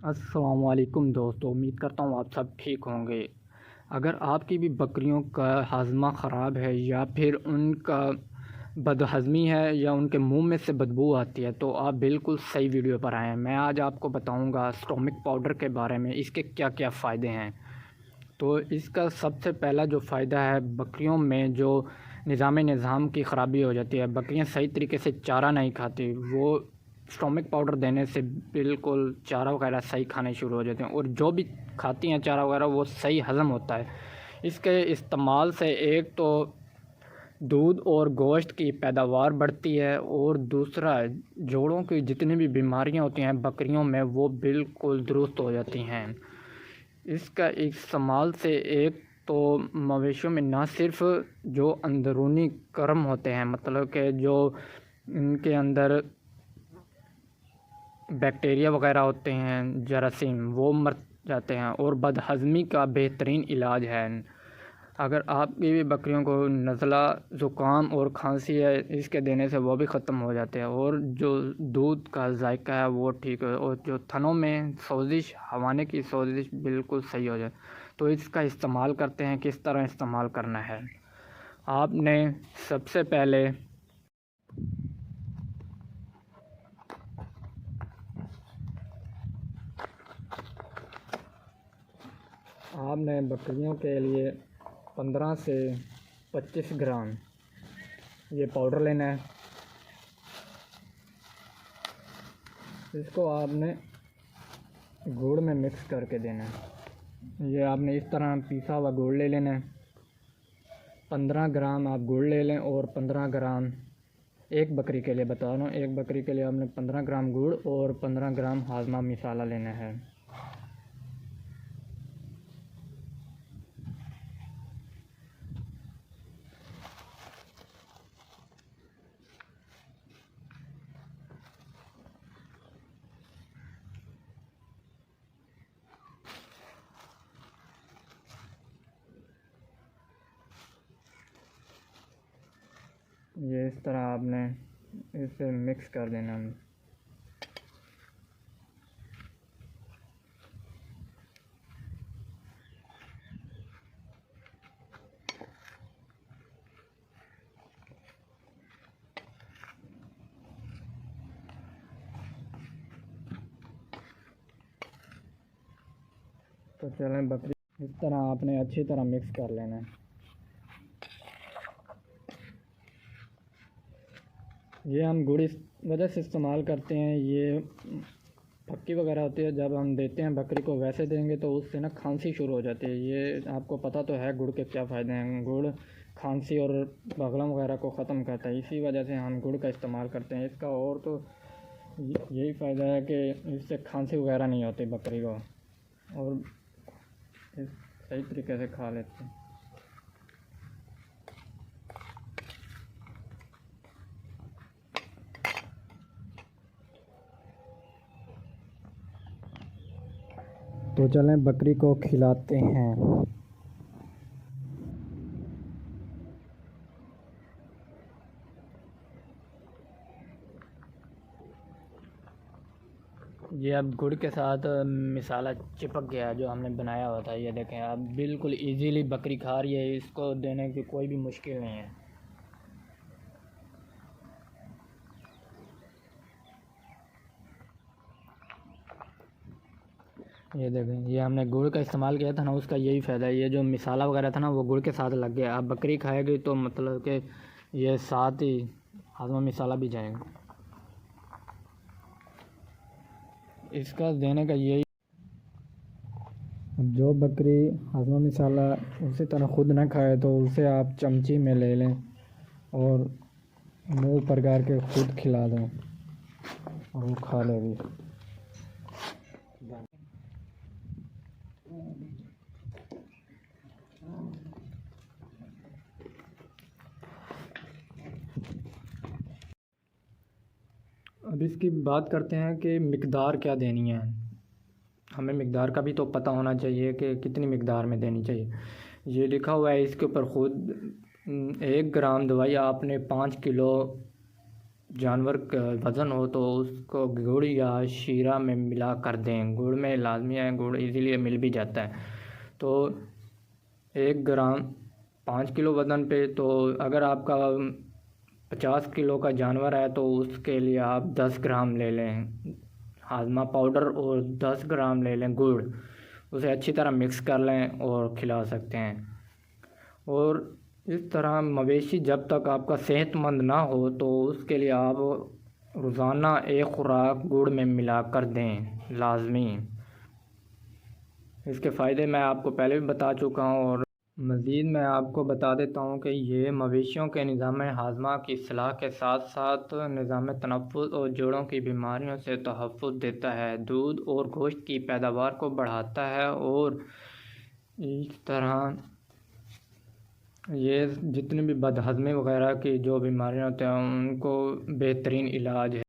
अस्सलाम वालेकुम दोस्तों, उम्मीद करता हूँ आप सब ठीक होंगे। अगर आपकी भी बकरियों का हाज़मा ख़राब है या फिर उनका बदहज़मी है या उनके मुंह में से बदबू आती है तो आप बिल्कुल सही वीडियो पर आए हैं। मैं आज आपको बताऊंगा स्टोमिक पाउडर के बारे में, इसके क्या क्या फ़ायदे हैं। तो इसका सबसे पहला जो फ़ायदा है, बकरियों में जो निज़ाम की ख़राबी हो जाती है, बकरियां सही तरीके से चारा नहीं खाती, वो स्टोमिक पाउडर देने से बिल्कुल चारा वगैरह सही खाने शुरू हो जाते हैं और जो भी खाती हैं चारा वगैरह वो सही हज़म होता है। इसके इस्तेमाल से एक तो दूध और गोश्त की पैदावार बढ़ती है और दूसरा जोड़ों की जितनी भी बीमारियां होती हैं बकरियों में वो बिल्कुल दुरुस्त हो जाती हैं। इसका इस्तेमाल से एक तो मवेशियों में ना सिर्फ जो अंदरूनी कर्म होते हैं, मतलब कि जो इनके अंदर बैक्टीरिया वगैरह होते हैं, जरासीम, वो मर जाते हैं और बदहज़मी का बेहतरीन इलाज है। अगर आपकी भी बकरियों को नज़ला, ज़ुकाम और खांसी है, इसके देने से वो भी ख़त्म हो जाते हैं और जो दूध का जायका है वो ठीक है और जो थनों में सोजिश, हवाने की सोजिश बिल्कुल सही हो जाए। तो इसका इस्तेमाल करते हैं, किस तरह इस्तेमाल करना है। आपने सबसे पहले आपने बकरियों के लिए 15 से 25 ग्राम ये पाउडर लेना है। इसको आपने गुड़ में मिक्स करके देना है। ये आपने इस तरह पिसा हुआ गुड़ ले लेना है। 15 ग्राम आप गुड़ ले लें और 15 ग्राम, एक बकरी के लिए बता रहा हूँ, एक बकरी के लिए आपने 15 ग्राम गुड़ और 15 ग्राम हाजमा मसाला लेना है। ये इस तरह आपने इसे मिक्स कर देना है। तो चलें, बकरी इस तरह आपने अच्छी तरह मिक्स कर लेना है। ये हम गुड़ इस वजह से इस्तेमाल करते हैं, ये फक्की वगैरह होती है, जब हम देते हैं बकरी को वैसे देंगे तो उससे ना खांसी शुरू हो जाती है। ये आपको पता तो है गुड़ के क्या फ़ायदे हैं। गुड़ खांसी और बगलम वगैरह को ख़त्म करता है, इसी वजह से हम गुड़ का इस्तेमाल करते हैं। इसका और तो यही फ़ायदा है कि इससे खांसी वगैरह नहीं होती बकरी को और सही तरीके से खा लेते हैं। तो चलें बकरी को खिलाते हैं। ये अब गुड़ के साथ मसाला चिपक गया है जो हमने बनाया हुआ था। ये देखें, अब बिल्कुल इजीली बकरी खा रही है, इसको देने की कोई भी मुश्किल नहीं है। ये देखें, ये हमने गुड़ का इस्तेमाल किया था ना, उसका यही फ़ायदा है। ये जो मसाला वगैरह था ना वो गुड़ के साथ लग गया। अब बकरी खाएगी तो मतलब कि ये साथ ही हाजमा मसाला भी जाएगा। इसका देने का यही, जो बकरी हाजमा मसाला उसी तरह खुद ना खाए तो उसे आप चमची में ले लें और मुंह पर गार के खुद खिला दें और वो खा लेगी। अब इसकी बात करते हैं कि मिकदार क्या देनी है। हमें मिकदार का भी तो पता होना चाहिए कि कितनी मिकदार में देनी चाहिए। ये लिखा हुआ है इसके ऊपर ख़ुद, 1 ग्राम दवाई आपने 5 किलो जानवर का वज़न हो तो उसको गुड़ या शीरा में मिला कर दें। गुड़ में लाजमी है, गुड़ इजीली मिल भी जाता है। तो 1 ग्राम 5 किलो वज़न पे, तो अगर आपका 50 किलो का जानवर है तो उसके लिए आप 10 ग्राम ले लें हाजमा पाउडर और 10 ग्राम ले लें गुड़। उसे अच्छी तरह मिक्स कर लें और खिला सकते हैं। और इस तरह मवेशी जब तक आपका सेहतमंद ना हो तो उसके लिए आप रोज़ाना एक खुराक गुड़ में मिला कर दें लाजमी। इसके फ़ायदे मैं आपको पहले भी बता चुका हूँ और मज़ीद मैं आपको बता देता हूँ कि ये मवेशियों के निज़ाम हाज़मा की इस्लाह के साथ साथ निज़ाम तनफ़ुस और जोड़ों की बीमारियों से तहफ़्फ़ुज़ देता है, दूध और गोश्त की पैदावार को बढ़ाता है और इस तरह ये जितनी भी बदहज़मी वग़ैरह की जो बीमारियाँ होती हैं उनको बेहतरीन इलाज है।